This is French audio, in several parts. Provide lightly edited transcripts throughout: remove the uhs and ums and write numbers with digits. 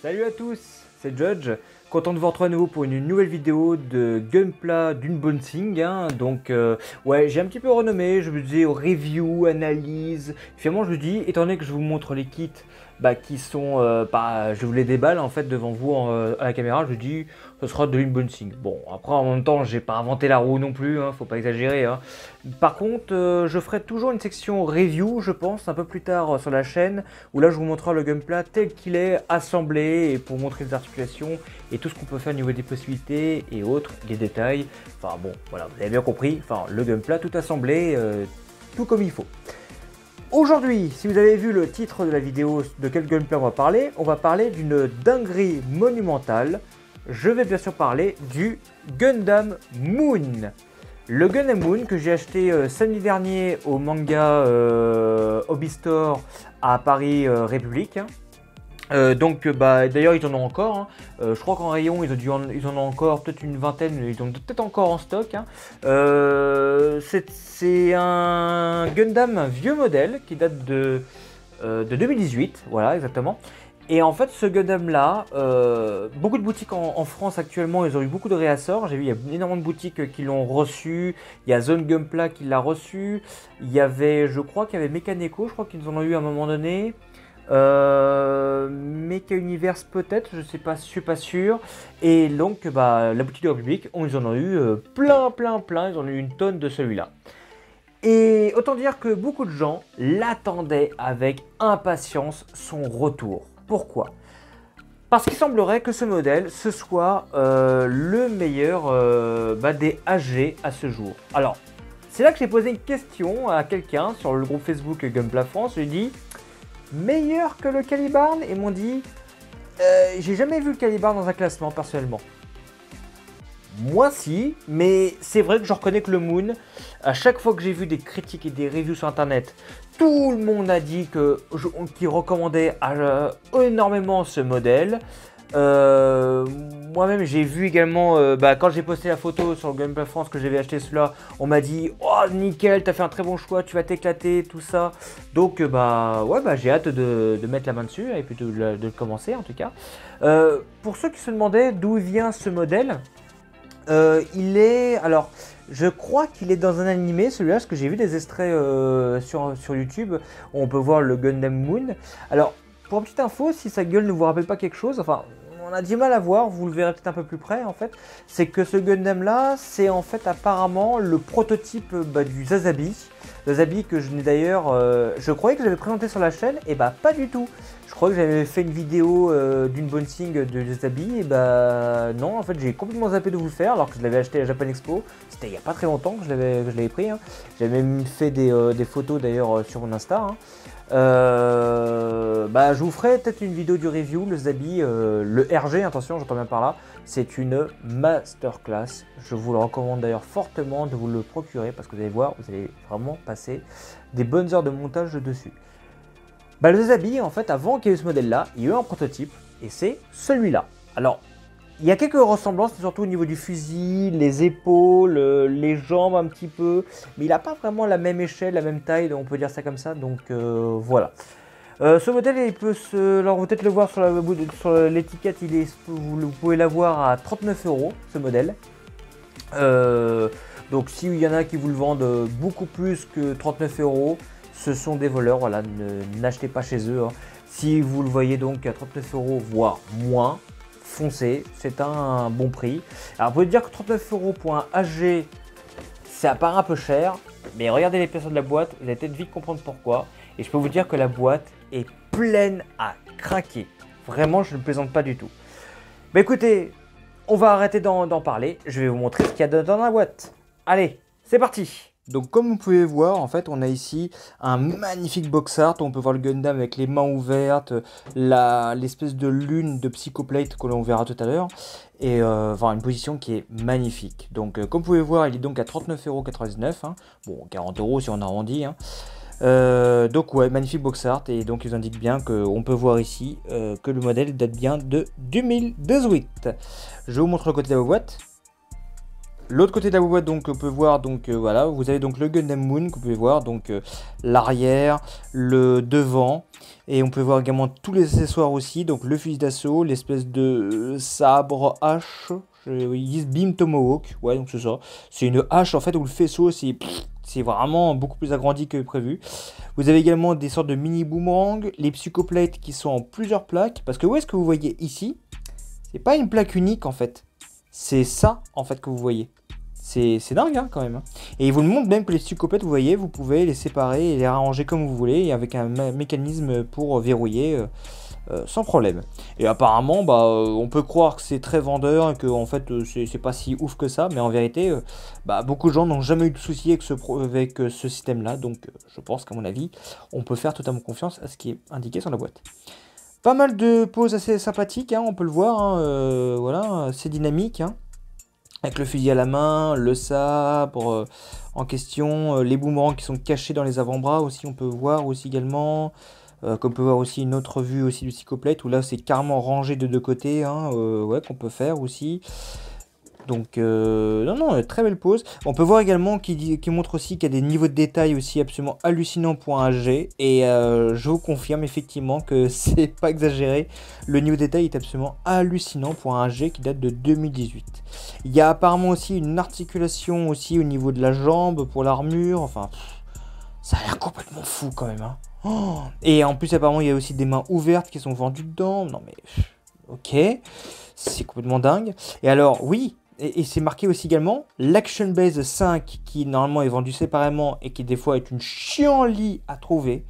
Salut à tous, c'est Judge, content de vous retrouver à nouveau pour une nouvelle vidéo de Gunpla d'Unboxing. Ouais, j'ai un petit peu renommé, je me disais review, analyse. Finalement, je me dis, étant donné que je vous montre les kits qui sont, je vous les déballe en fait devant vous à la caméra, je me dis, ce sera de l'unboxing. Bon, après en même temps, j'ai pas inventé la roue non plus, faut pas exagérer. Par contre, je ferai toujours une section review, je pense, un peu plus tard sur la chaîne, où là je vous montrerai le Gunpla tel qu'il est assemblé, et pour montrer les articulations et tout ce qu'on peut faire au niveau des possibilités et autres, les détails. Enfin bon, voilà, vous avez bien compris, enfin le Gunpla tout assemblé, tout comme il faut. Aujourd'hui, si vous avez vu le titre de la vidéo de quel Gunpla on va parler d'une dinguerie monumentale. Je vais bien sûr parler du Gundam Moon. Le Gundam Moon que j'ai acheté samedi dernier au manga Hobby Store à Paris République. D'ailleurs ils en ont encore, je crois qu'en rayon ils en ont encore peut-être une vingtaine, ils ont peut-être encore en stock. C'est un Gundam, un vieux modèle qui date de 2018, voilà exactement. Et en fait ce Gundam là, beaucoup de boutiques en France actuellement, ils ont eu beaucoup de réassorts. J'ai vu il y a énormément de boutiques qui l'ont reçu, il y a Zone Gunpla qui l'a reçu, il y avait, je crois qu'il y avait Mechanico, je crois qu'ils en ont eu à un moment donné. Mecha Universe peut-être, je suis pas sûr. Et donc la boutique de République, ils en ont eu plein, ils en ont eu une tonne de celui-là. Et autant dire que beaucoup de gens l'attendaient avec impatience son retour. Pourquoi? Parce qu'il semblerait que ce modèle, ce soit le meilleur des AG à ce jour. Alors, c'est là que j'ai posé une question à quelqu'un sur le groupe Facebook Gunpla France. Je lui ai dit, meilleur que le Calibarn? Et m'ont dit, j'ai jamais vu le Calibarn dans un classement personnellement. Moi si, mais c'est vrai que je reconnais que le Moon, à chaque fois que j'ai vu des critiques et des reviews sur internet, tout le monde a dit qu'il recommandait énormément ce modèle. Moi-même j'ai vu également, quand j'ai posté la photo sur Gunpla France que j'avais acheté cela, on m'a dit oh nickel, t'as fait un très bon choix, tu vas t'éclater, tout ça. Donc j'ai hâte de mettre la main dessus et puis de le commencer en tout cas. Pour ceux qui se demandaient d'où vient ce modèle, alors je crois qu'il est dans un animé celui-là, parce que j'ai vu des extraits sur YouTube où on peut voir le Gundam Moon. Alors pour une petite info, si sa gueule ne vous rappelle pas quelque chose, enfin on a du mal à voir, vous le verrez peut-être un peu plus près en fait, c'est que ce Gundam là, c'est en fait apparemment le prototype du Sazabi. Sazabi que je n'ai d'ailleurs, je croyais que j'avais présenté sur la chaîne, et pas du tout. Je crois que j'avais fait une vidéo d'unboxing de Sazabi, et non, en fait j'ai complètement zappé de vous le faire alors que je l'avais acheté à Japan Expo. C'était il n'y a pas très longtemps que je l'avais pris. J'avais même fait des photos d'ailleurs sur mon Insta. Je vous ferai peut-être une vidéo du review, le Zabi, le RG, attention, j'entends bien par là. C'est une masterclass. Je vous le recommande d'ailleurs fortement de vous le procurer parce que vous allez voir, vous allez vraiment passer des bonnes heures de montage dessus. Le Zabi, en fait, avant qu'il y ait eu ce modèle-là, il y a eu un prototype et c'est celui-là. Alors, il y a quelques ressemblances, surtout au niveau du fusil, les épaules, les jambes un petit peu, mais il n'a pas vraiment la même échelle, la même taille, on peut dire ça comme ça, donc voilà. Ce modèle, alors vous peut-être le voir sur l'étiquette, vous pouvez l'avoir à 39 €, ce modèle. Donc s'il y en a qui vous le vendent beaucoup plus que 39 €, ce sont des voleurs, voilà, n'achetez pas chez eux. Si vous le voyez donc à 39 €, voire moins, foncez, c'est un bon prix. Alors vous pouvez dire que 39 € pour un AG, ça paraît un peu cher, mais regardez l'épaisseur de la boîte, vous allez peut-être vite comprendre pourquoi. Et je peux vous dire que la boîte est pleine à craquer. Vraiment, je ne plaisante pas du tout. Écoutez, on va arrêter d'en parler. Je vais vous montrer ce qu'il y a dans la boîte. Allez, c'est parti! Donc comme vous pouvez voir, en fait, on a ici un magnifique box art. On peut voir le Gundam avec les mains ouvertes, l'espèce de lune de Psychoplate que l'on verra tout à l'heure. Et une position qui est magnifique. Donc comme vous pouvez voir, il est donc à 39,99 €. Bon, 40 € si on arrondit. Donc ouais, magnifique box art. Et donc ils indiquent bien qu'on peut voir ici que le modèle date bien de 2018. Je vous montre le côté de la boîte. L'autre côté de la boîte, donc on peut voir, donc voilà, vous avez donc le Gundam Moon que vous pouvez voir, donc l'arrière, le devant, et on peut voir également tous les accessoires aussi, donc le fusil d'assaut, l'espèce de sabre hache, ils disent Beam Tomahawk, ouais, donc c'est ça, c'est une hache en fait où le faisceau c'est vraiment beaucoup plus agrandi que prévu. Vous avez également des sortes de mini boomerangs, les psychoplates qui sont en plusieurs plaques, parce que où est-ce que vous voyez ici, c'est pas une plaque unique en fait, c'est ça en fait que vous voyez. C'est dingue hein, quand même. Hein. Et il vous montre même que les psychopathes, vous voyez, vous pouvez les séparer et les arranger comme vous voulez, et avec un mécanisme pour verrouiller sans problème. Et apparemment, bah, on peut croire que c'est très vendeur et que en fait c'est pas si ouf que ça, mais en vérité, bah, beaucoup de gens n'ont jamais eu de soucis avec ce système-là, donc je pense qu'à mon avis, on peut faire totalement confiance à ce qui est indiqué sur la boîte. Pas mal de poses assez sympathiques, hein, on peut le voir, hein, voilà, c'est dynamique. Hein. Avec le fusil à la main, le sabre en question, les boomerangs qui sont cachés dans les avant-bras aussi, on peut voir aussi également. Comme on peut voir aussi une autre vue aussi du psychoplate, où là c'est carrément rangé de deux côtés, hein, ouais, qu'on peut faire aussi. Donc, non, très belle pose. On peut voir également qui montre aussi qu'il y a des niveaux de détail aussi absolument hallucinants pour un G. Et je vous confirme effectivement que c'est pas exagéré. Le niveau de détail est absolument hallucinant pour un G qui date de 2018. Il y a apparemment aussi une articulation aussi au niveau de la jambe pour l'armure. Enfin, ça a l'air complètement fou quand même. Hein. Oh, et en plus, apparemment, il y a aussi des mains ouvertes qui sont vendues dedans. Non mais, ok, c'est complètement dingue. Et alors, oui. Et c'est marqué aussi également l'Action Base 5 qui normalement est vendu séparément et qui des fois est une chienlit à trouver.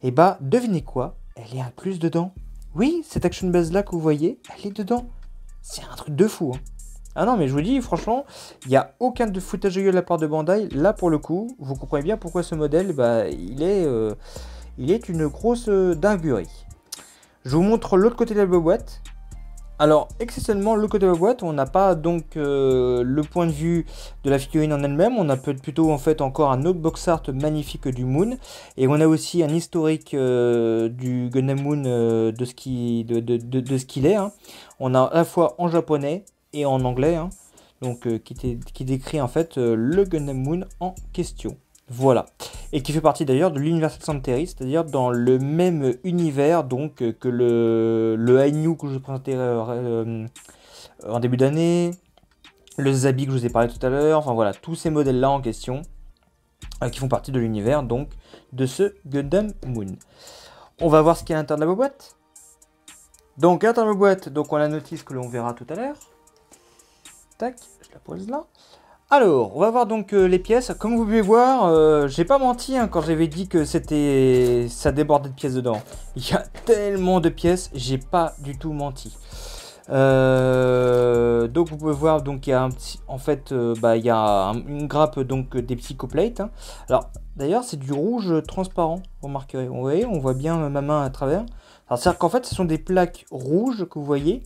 Et bah devinez quoi, elle est incluse dedans. Oui, cette Action Base là que vous voyez, elle est dedans. C'est un truc de fou. Hein. Ah non mais je vous dis franchement, il n'y a aucun de foutage de gueule de la part de Bandai. Là pour le coup, vous comprenez bien pourquoi ce modèle, bah, il est une grosse dinguerie. Je vous montre l'autre côté de la boîte. Alors, exceptionnellement, le côté de la boîte, on n'a pas donc le point de vue de la figurine en elle-même. On a plutôt en fait encore un autre box art magnifique du Moon. Et on a aussi un historique du Gundam Moon de ce qu'il est. Hein. On a à la fois en japonais et en anglais. Hein, donc, qui décrit en fait le Gundam Moon en question. Voilà. Et qui fait partie d'ailleurs de l'Universal Century, c'est-à-dire dans le même univers donc que le Ainu que je vous ai présenté en début d'année, le Zabi que je vous ai parlé tout à l'heure, enfin voilà, tous ces modèles-là en question qui font partie de l'univers donc de ce Gundam Moon. On va voir ce qu'il y a à l'intérieur de la boîte. Donc à l'intérieur de la boîte, donc on a la notice que l'on verra tout à l'heure. Tac, je la pose là. Alors, on va voir donc les pièces. Comme vous pouvez voir, j'ai pas menti hein, quand j'avais dit que ça débordait de pièces dedans. Il y a tellement de pièces, j'ai pas du tout menti. Donc vous pouvez voir donc il y a un petit, en fait, il y a une grappe donc des psychoplates. Hein. Alors d'ailleurs c'est du rouge transparent, vous remarquerez. Vous voyez, on voit bien ma main à travers. Alors c'est-à-dire qu'en fait ce sont des plaques rouges que vous voyez,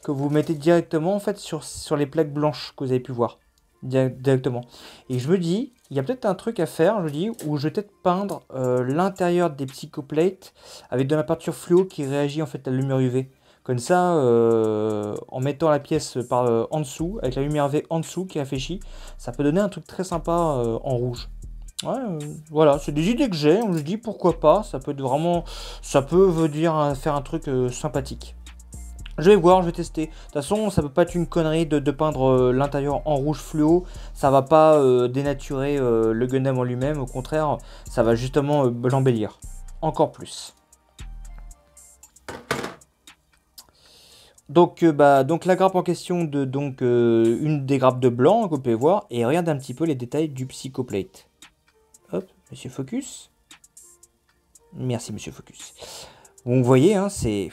que vous mettez directement en fait sur les plaques blanches que vous avez pu voir. Directement. Et je me dis, il y a peut-être un truc à faire, je me dis, où je vais peut-être peindre l'intérieur des psychoplates avec de la peinture fluo qui réagit en fait à la lumière UV. Comme ça, en mettant la pièce en dessous, avec la lumière UV en dessous qui réfléchit, ça peut donner un truc très sympa en rouge. Ouais, voilà, c'est des idées que j'ai, je me dis pourquoi pas, ça peut être vraiment, ça peut venir faire un truc sympathique. Je vais voir, je vais tester. De toute façon, ça peut pas être une connerie de peindre l'intérieur en rouge fluo. Ça va pas dénaturer le Gundam en lui-même. Au contraire, ça va justement l'embellir. Encore plus. Donc, donc la grappe en question, une des grappes de blanc, que vous pouvez voir. Et regardez un petit peu les détails du psychoplate. Hop, monsieur Focus. Merci, monsieur Focus. Vous voyez, hein, c'est...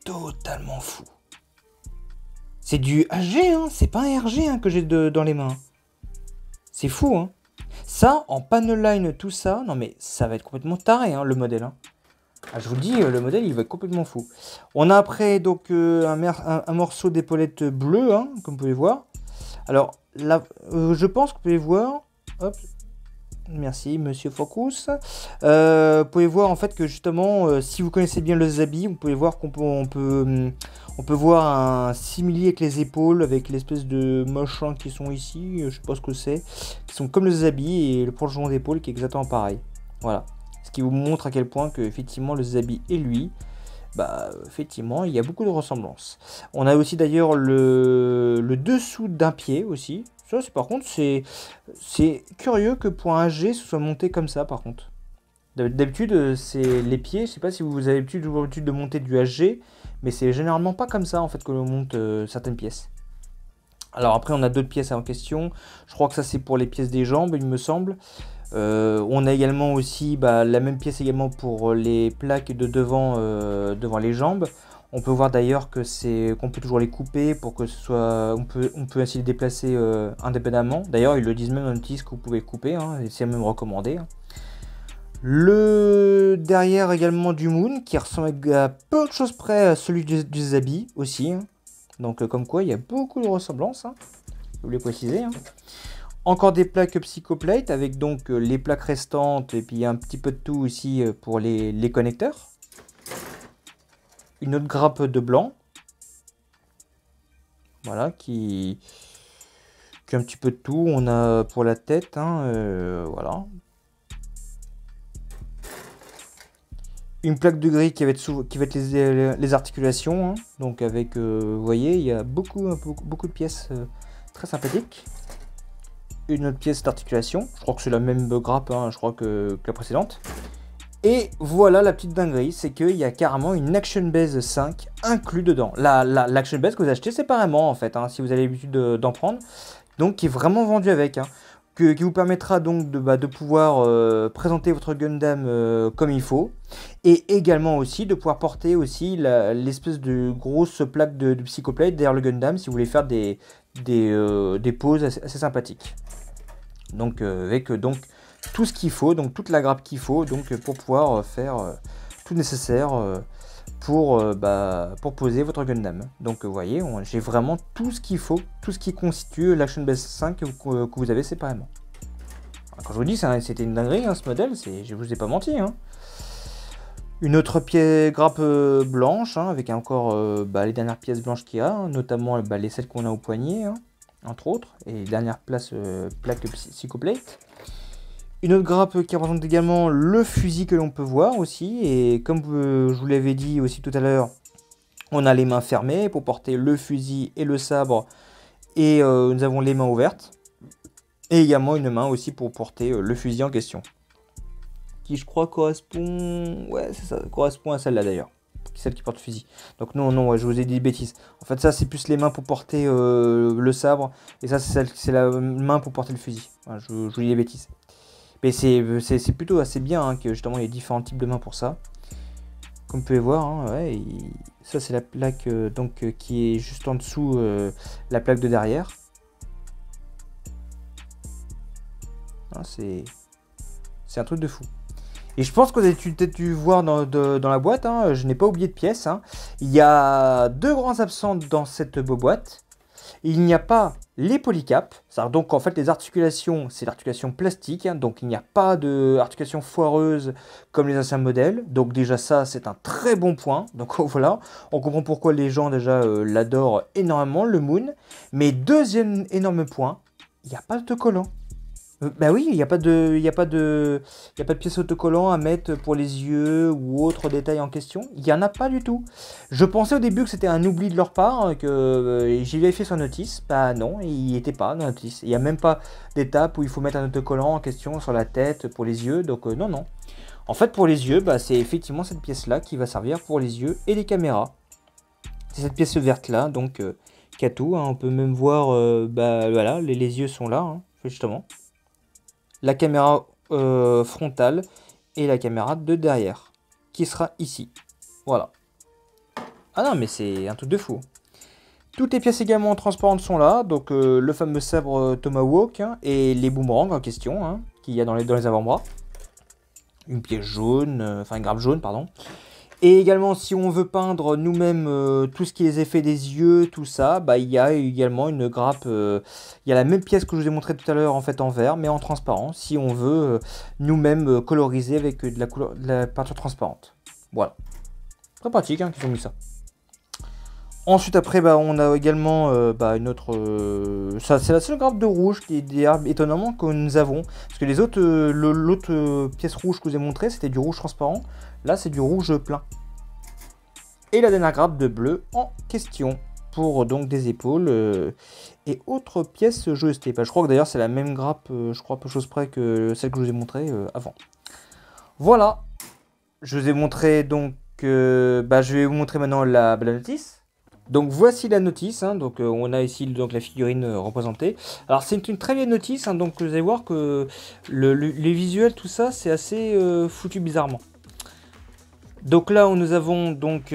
totalement fou. C'est du HG, hein, c'est pas un RG hein, que j'ai dans les mains. C'est fou, hein. Ça, en panel line, tout ça, non mais ça va être complètement taré, hein, le modèle. Hein. Ah, je vous le dis, le modèle, il va être complètement fou. On a après, donc, un morceau d'épaulette bleue, hein, comme vous pouvez voir. Alors, là, je pense que vous pouvez voir, hop, Merci, monsieur Focus. Vous pouvez voir en fait que justement, si vous connaissez bien le Zabi, vous pouvez voir on peut voir un simili avec les épaules, avec l'espèce de machin qui sont ici, je sais pas ce que c'est, qui sont comme le Zabi et le prolongement d'épaule qui est exactement pareil. Voilà. Ce qui vous montre à quel point que effectivement le Zabi et lui, bah effectivement il y a beaucoup de ressemblances. On a aussi d'ailleurs le dessous d'un pied aussi. Ça c'est par contre c'est curieux que pour un G ce soit monté comme ça par contre. D'habitude c'est les pieds, je sais pas si vous avez l'habitude de monter du HG, mais c'est généralement pas comme ça en fait que l'on monte certaines pièces. Alors après on a d'autres pièces en question, je crois que ça c'est pour les pièces des jambes il me semble. On a également aussi la même pièce également pour les plaques de devant, devant les jambes. On peut voir d'ailleurs que qu'on peut toujours les couper pour que ce soit, on peut ainsi les déplacer indépendamment. D'ailleurs ils le disent même dans le notice que vous pouvez couper, hein, et c'est même recommandé. Hein. Le derrière également du Moon qui ressemble à peu de choses près à celui du Zabi aussi. Hein. Donc comme quoi il y a beaucoup de ressemblances, hein, je voulais préciser. Hein. Encore des plaques Psychoplate avec donc les plaques restantes et puis un petit peu de tout ici pour les connecteurs. Une autre grappe de blanc. Voilà, qui a un petit peu de tout. On a pour la tête, hein, voilà. Une plaque de gris qui va être les articulations. Hein. Donc avec, vous voyez, il y a beaucoup de pièces très sympathiques. Une autre pièce d'articulation, je crois que c'est la même grappe, hein, je crois que la précédente. Et voilà la petite dinguerie, c'est qu'il y a carrément une Action Base 5 inclus dedans. L'Action Base que vous achetez séparément en fait, hein, si vous avez l'habitude d'en prendre, donc qui est vraiment vendu avec, hein, qui vous permettra donc de pouvoir présenter votre Gundam comme il faut, et également aussi de pouvoir porter aussi l'espèce de grosse plaque de Psychoplate derrière le Gundam si vous voulez faire des poses assez sympathiques. Donc avec donc tout ce qu'il faut, donc toute la grappe qu'il faut, donc pour pouvoir faire tout nécessaire pour poser votre Gundam. Donc vous voyez, j'ai vraiment tout ce qu'il faut, tout ce qui constitue l'Action Base 5 que vous avez séparément. Alors, quand je vous dis c'était une dinguerie hein, ce modèle, je vous ai pas menti. Hein. Une autre grappe blanche, hein, avec encore les dernières pièces blanches qu'il y a, hein, notamment les celles qu'on a au poignet, hein, entre autres, et les dernières plaques Psychoplate. Une autre grappe qui représente également le fusil que l'on peut voir aussi, et comme je vous l'avais dit aussi tout à l'heure, on a les mains fermées pour porter le fusil et le sabre, et nous avons les mains ouvertes, et également une main aussi pour porter le fusil en question. Qui je crois correspond, ouais c'est ça, correspond à celle-là d'ailleurs, celle qui porte le fusil. Donc non, ouais, je vous ai dit des bêtises. En fait ça c'est plus les mains pour porter le sabre, et ça c'est la main pour porter le fusil. Voilà, je vous dis des bêtises. Mais c'est plutôt assez bien hein, que justement il y a différents types de mains pour ça. Comme vous pouvez voir, hein, ouais, ça c'est la plaque qui est juste en dessous la plaque de derrière. Hein, c'est un truc de fou. Et je pense que vous avez peut-être dû voir dans la boîte, hein, je n'ai pas oublié de pièces. Hein. Il y a deux grands absents dans cette boîte. Il n'y a pas les polycaps, donc en fait les articulations, c'est l'articulation plastique, hein, donc il n'y a pas d'articulation foireuse comme les anciens modèles, donc déjà ça c'est un très bon point, donc voilà, on comprend pourquoi les gens déjà l'adorent énormément, le Moon, mais deuxième énorme point, il n'y a pas d'autocollant. Bah oui, il n'y a pas de pièce autocollant à mettre pour les yeux ou autres détails en question. Il n'y en a pas du tout. Je pensais au début que c'était un oubli de leur part, hein, que j'y avais fait sur notice. Bah non, il n'y était pas dans notice. Il n'y a même pas d'étape où il faut mettre un autocollant en question sur la tête pour les yeux. Donc non. En fait, pour les yeux, c'est effectivement cette pièce-là qui va servir pour les yeux et les caméras. C'est cette pièce verte-là, donc qui a tout. Hein. On peut même voir, voilà, les yeux sont là, hein, justement. La caméra frontale et la caméra de derrière qui sera ici. Voilà. Ah non mais c'est un truc de fou. Toutes les pièces également transparentes sont là. Donc le fameux sabre Tomahawk hein, et les boomerangs en question hein, qu'il y a dans les avant-bras. Une pièce jaune, enfin une grappe jaune pardon. Et également, si on veut peindre nous-mêmes tout ce qui est les effets des yeux, tout ça, bah, il y a également une grappe. Il y a la même pièce que je vous ai montré tout à l'heure en fait en vert, mais en transparent, si on veut nous-mêmes coloriser avec de la peinture transparente. Voilà. Très pratique qu'ils ont mis ça. Ensuite, après, bah, on a également une autre. Ça, c'est la seule grappe de rouge qui est étonnamment que nous avons. Parce que les autres, l'autre pièce rouge que je vous ai montré, c'était du rouge transparent. Là, c'est du rouge plein. Et la dernière grappe de bleu en question. Pour donc des épaules et autres pièces joystick. Je crois que d'ailleurs, c'est la même grappe, je crois, peu chose près que celle que je vous ai montrée avant. Voilà. Je vous ai montré donc. Je vais vous montrer maintenant la notice. Donc voici la notice, donc on a ici donc la figurine représentée. Alors c'est une très vieille notice, donc vous allez voir que les visuels, tout ça, c'est assez foutu bizarrement. Donc là, nous avons donc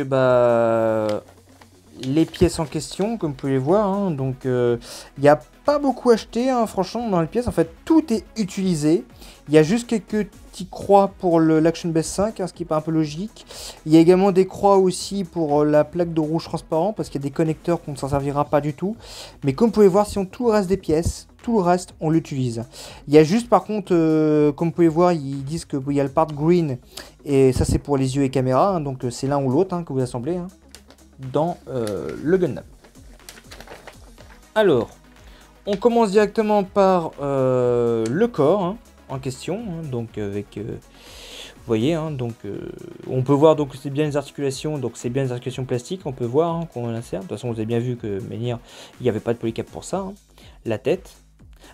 les pièces en question, comme vous pouvez voir. Donc il n'y a pas beaucoup acheté, franchement, dans les pièces. En fait, tout est utilisé. Il y a juste quelques petites croix pour l'Action Base 5, ce qui n'est pas un peu logique. Il y a également des croix aussi pour la plaque de rouge transparent, parce qu'il y a des connecteurs qu'on ne s'en servira pas du tout. Mais comme vous pouvez voir, si on tout le reste des pièces, tout le reste, on l'utilise. Il y a juste, par contre, comme vous pouvez voir, ils disent qu'il y a le part green, et ça c'est pour les yeux et caméra, donc c'est l'un ou l'autre que vous assemblez dans le Gundam. Alors, on commence directement par le corps en question, donc avec, vous voyez, donc on peut voir donc c'est bien les articulations, donc c'est bien les articulations plastiques, on peut voir qu'on insère. De toute façon, vous avez bien vu que Menhir, il n'y avait pas de polycap pour ça. La tête.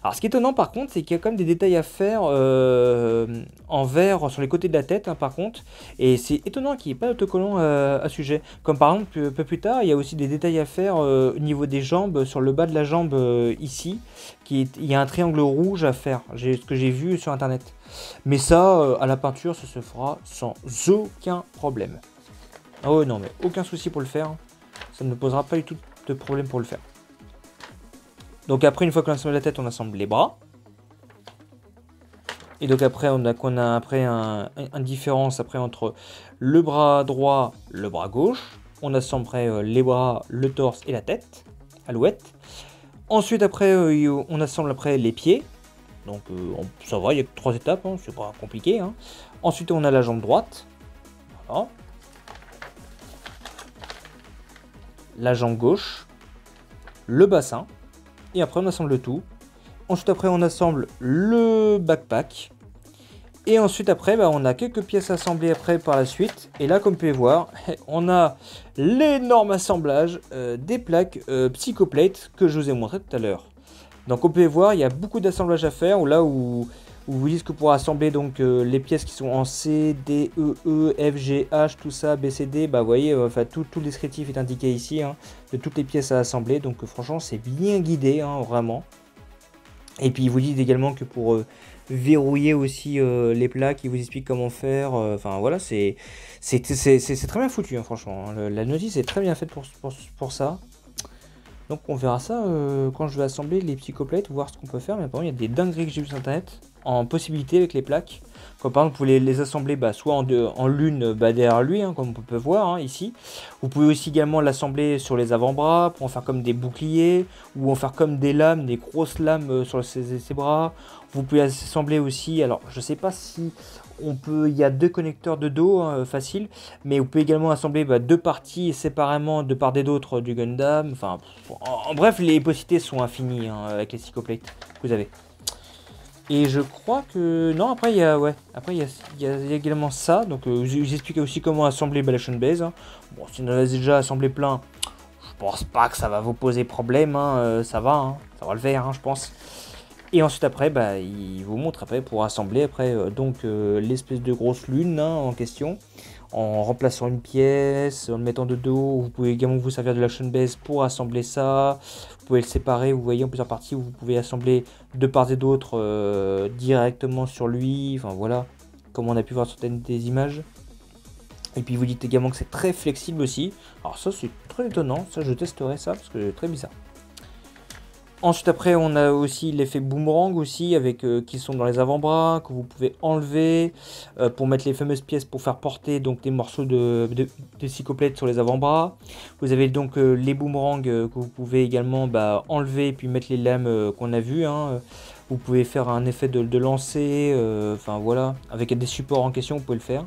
Alors, ce qui est étonnant par contre, c'est qu'il y a quand même des détails à faire en vert sur les côtés de la tête, par contre. Et c'est étonnant qu'il n'y ait pas d'autocollant à ce sujet. Comme par exemple, un peu plus tard, il y a aussi des détails à faire au niveau des jambes, sur le bas de la jambe ici. Il y a un triangle rouge à faire, ce que j'ai vu sur internet. Mais ça, à la peinture, ça se fera sans aucun problème. Ah ouais, non, mais aucun souci pour le faire. Ça ne posera pas du tout de problème pour le faire. Donc après, une fois qu'on assemble la tête, on assemble les bras. Et donc après, on a après une différence après entre le bras droit, le bras gauche. On assemble après les bras, le torse et la tête, alouette. Ensuite après, on assemble après les pieds. Donc ça va, il y a que 3 étapes, c'est pas compliqué. Ensuite, on a la jambe droite. Voilà. La jambe gauche. Le bassin. Et après on assemble le tout. Ensuite après on assemble le backpack. Et ensuite après on a quelques pièces assemblées après par la suite. Et là comme vous pouvez voir, on a l'énorme assemblage des plaques Psychoplate que je vous ai montré tout à l'heure. Donc comme vous pouvez voir, il y a beaucoup d'assemblage à faire. Là où vous dites que pour assembler donc les pièces qui sont en C, D, E, F, G, H, tout ça, B, C, D, vous voyez, tout le descriptif est indiqué ici, de toutes les pièces à assembler. Donc franchement, c'est bien guidé, vraiment. Et puis il vous dit également que pour verrouiller aussi les plaques, il vous explique comment faire. Enfin voilà, c'est très bien foutu, franchement. La notice est très bien faite pour ça. Donc on verra ça quand je vais assembler les Psychoplates, voir ce qu'on peut faire. Mais apparemment il y a des dingueries que j'ai vu sur internet en possibilité avec les plaques. Comme par exemple vous pouvez les assembler soit en l'une derrière lui, comme on peut voir ici. Vous pouvez aussi également l'assembler sur les avant-bras pour en faire comme des boucliers. Ou en faire comme des lames, des grosses lames sur ses bras. Vous pouvez assembler aussi, alors je sais pas si on peut, il y a 2 connecteurs de dos facile, mais vous pouvez également assembler 2 parties séparément de part et d'autre du Gundam. Enfin, en bref, les possibilités sont infinies avec les Psychoplates que vous avez. Et je crois que non, après il y a également ça. Donc j'explique aussi comment assembler l'Action Base. Bon, si vous en avez déjà assemblé plein, je pense pas que ça va vous poser problème. Ça va le faire, je pense. Et ensuite après, il vous montre après pour assembler après l'espèce de grosse lune en question, en remplaçant une pièce, en le mettant de dos. Vous pouvez également vous servir de l'Action Base pour assembler ça. Vous pouvez le séparer, vous voyez, en plusieurs parties où vous pouvez assembler de part et d'autre directement sur lui. Enfin voilà, comme on a pu voir sur certaines des images. Et puis vous dites également que c'est très flexible aussi. Alors ça c'est très étonnant, ça je testerai ça parce que c'est très bizarre. Ensuite après on a aussi l'effet boomerang aussi avec qui sont dans les avant-bras que vous pouvez enlever pour mettre les fameuses pièces pour faire porter donc des morceaux de cycloplate sur les avant-bras. Vous avez donc les boomerangs que vous pouvez également enlever et puis mettre les lames qu'on a vu. Hein. Vous pouvez faire un effet de lancer, enfin voilà, avec des supports en question vous pouvez le faire.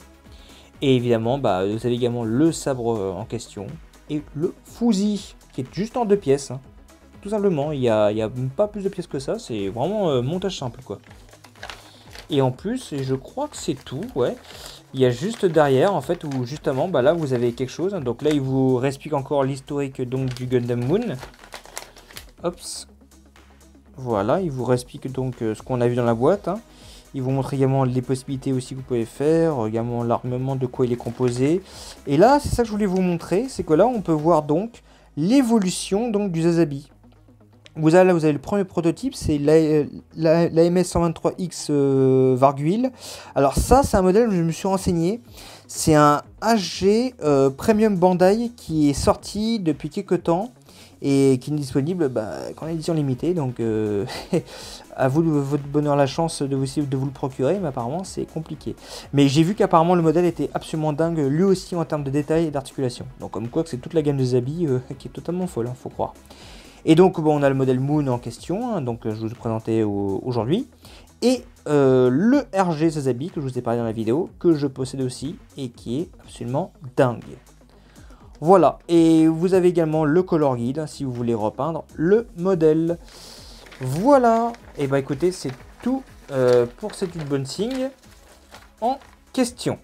Et évidemment vous avez également le sabre en question et le fusil qui est juste en 2 pièces. Hein. Tout simplement, il y a pas plus de pièces que ça, c'est vraiment montage simple quoi. Et en plus, et je crois que c'est tout, ouais. Il y a juste derrière en fait où justement là vous avez quelque chose. Donc là il vous réexplique encore l'historique donc du Gundam Moon. Hops. Voilà, il vous réexplique donc ce qu'on a vu dans la boîte. Hein. Il vous montre également les possibilités aussi que vous pouvez faire, également l'armement, de quoi il est composé. Et là, c'est ça que je voulais vous montrer, c'est que là on peut voir donc l'évolution donc du Sazabi. Vous avez le premier prototype, c'est l'AMS 123X Varguil. Alors ça, c'est un modèle où je me suis renseigné. C'est un HG Premium Bandai qui est sorti depuis quelques temps et qui n'est disponible qu'en édition limitée. Donc à vous de votre bonheur la chance de vous le procurer, mais apparemment c'est compliqué. Mais j'ai vu qu'apparemment le modèle était absolument dingue, lui aussi en termes de détails et d'articulation. Donc comme quoi que c'est toute la gamme de Zabi qui est totalement folle, hein, faut croire. Et donc on a le modèle Moon en question, hein, donc je vous ai présenté aujourd'hui. Et le RG Sazabi que je vous ai parlé dans la vidéo, que je possède aussi et qui est absolument dingue. Voilà, et vous avez également le color guide hein, si vous voulez repeindre le modèle. Voilà, et écoutez, c'est tout pour cette unboxing en question.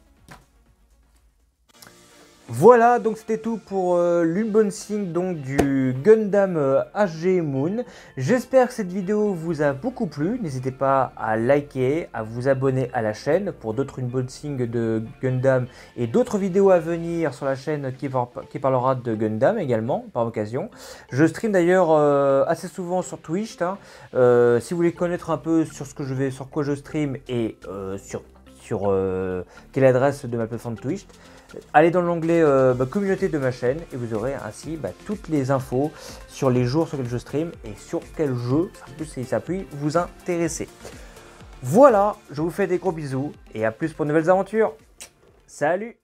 Voilà, donc c'était tout pour l'unboxing donc du Gundam HG Moon. J'espère que cette vidéo vous a beaucoup plu. N'hésitez pas à liker, à vous abonner à la chaîne pour d'autres unboxings de Gundam et d'autres vidéos à venir sur la chaîne qui parlera de Gundam également par occasion. Je stream d'ailleurs assez souvent sur Twitch. Hein. Si vous voulez connaître un peu sur quoi je stream et sur quelle adresse de ma plateforme Twitch, allez dans l'onglet communauté de ma chaîne et vous aurez ainsi toutes les infos sur les jours sur lesquels je stream et sur quel jeu ça peut vous intéresser. Voilà, je vous fais des gros bisous et à plus pour de nouvelles aventures. Salut!